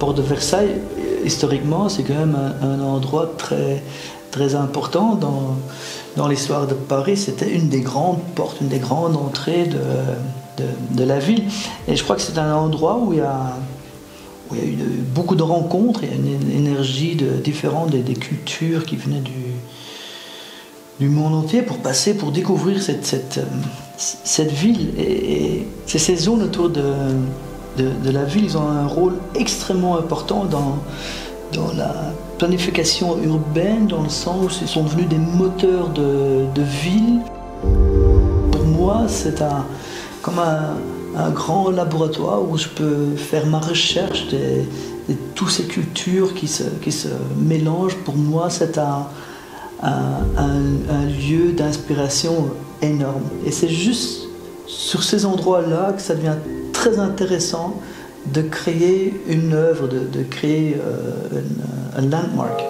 porte de Versailles, historiquement, c'est quand même un endroit très, très important dans l'histoire de Paris. C'était une des grandes portes, une des grandes entrées de la ville. Et je crois que c'est un endroit où il y a eu beaucoup de rencontres, il y a une énergie différente des cultures qui venaient du monde entier pour découvrir cette ville. Et ces zones autour de la ville, ils ont un rôle extrêmement important dans la planification urbaine, dans le sens où ils sont devenus des moteurs de ville. Pour moi, c'est comme un grand laboratoire où je peux faire ma recherche de toutes ces cultures qui se mélangent. Pour moi, c'est un lieu d'inspiration énorme. Et c'est juste sur ces endroits-là que ça devient très intéressant de créer une œuvre, de créer un landmark.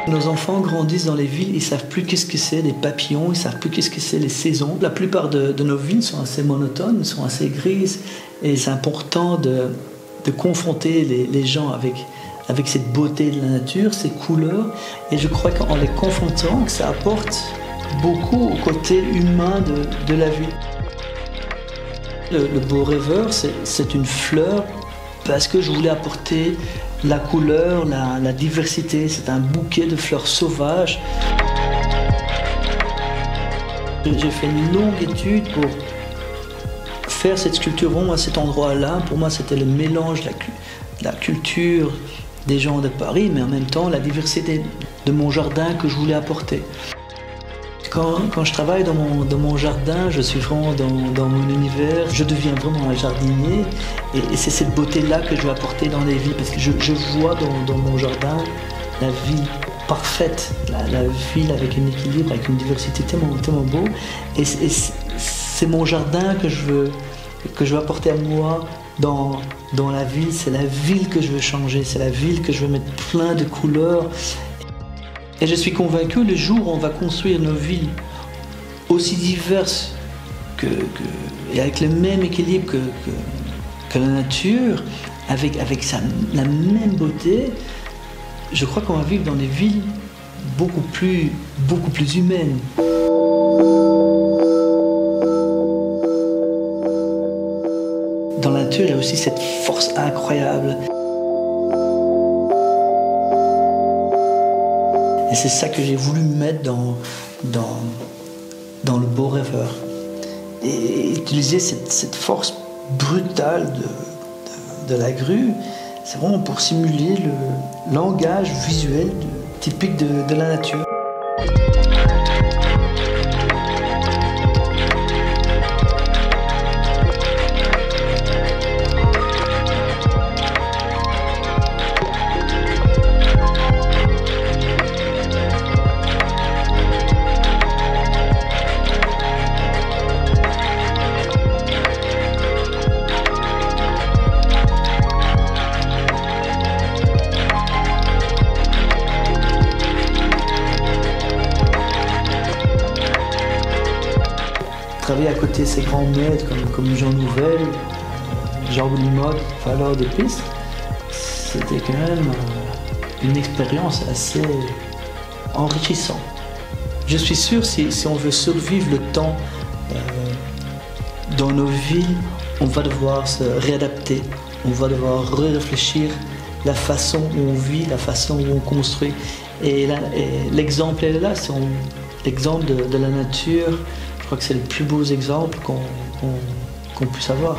Nos enfants grandissent dans les villes, ils ne savent plus qu'est-ce que c'est les papillons, ils ne savent plus qu'est-ce que c'est les saisons. La plupart de nos villes sont assez monotones, sont assez grises, et c'est important de confronter les gens avec cette beauté de la nature, ces couleurs. Et je crois qu'en les confrontant, que ça apporte beaucoup au côté humain de la ville. Le beau rêveur, c'est une fleur parce que je voulais apporter la couleur, la diversité. C'est un bouquet de fleurs sauvages. J'ai fait une longue étude pour faire cette sculpture à cet endroit-là. Pour moi, c'était le mélange de la culture des gens de Paris, mais en même temps la diversité de mon jardin que je voulais apporter. Quand je travaille dans mon jardin, je suis vraiment dans mon univers, je deviens vraiment un jardinier, et c'est cette beauté-là que je veux apporter dans les villes, parce que je vois dans mon jardin la ville parfaite, la ville avec un équilibre, avec une diversité tellement, tellement beau, et c'est mon jardin que je veux apporter à moi dans la ville. C'est la ville que je veux changer, c'est la ville que je veux mettre plein de couleurs. Et je suis convaincu, le jour où on va construire nos villes aussi diverses et avec le même équilibre que la nature, avec la même beauté, je crois qu'on va vivre dans des villes beaucoup plus humaines. Dans la nature, il y a aussi cette force incroyable. Et c'est ça que j'ai voulu mettre dans le beau rêveur. Et utiliser cette force brutale de la grue, c'est vraiment pour simuler le langage visuel typique de la nature. Travailler à côté de ces grands maîtres comme Jean Nouvel, Jean Limotte, Valeur des Pistes, c'était quand même une expérience assez enrichissante. Je suis sûr, si on veut survivre le temps dans nos villes, on va devoir se réadapter, on va devoir réfléchir la façon où on vit, la façon où on construit. Et l'exemple est là, c'est l'exemple de la nature. Je crois que c'est le plus beau exemple qu'on puisse avoir.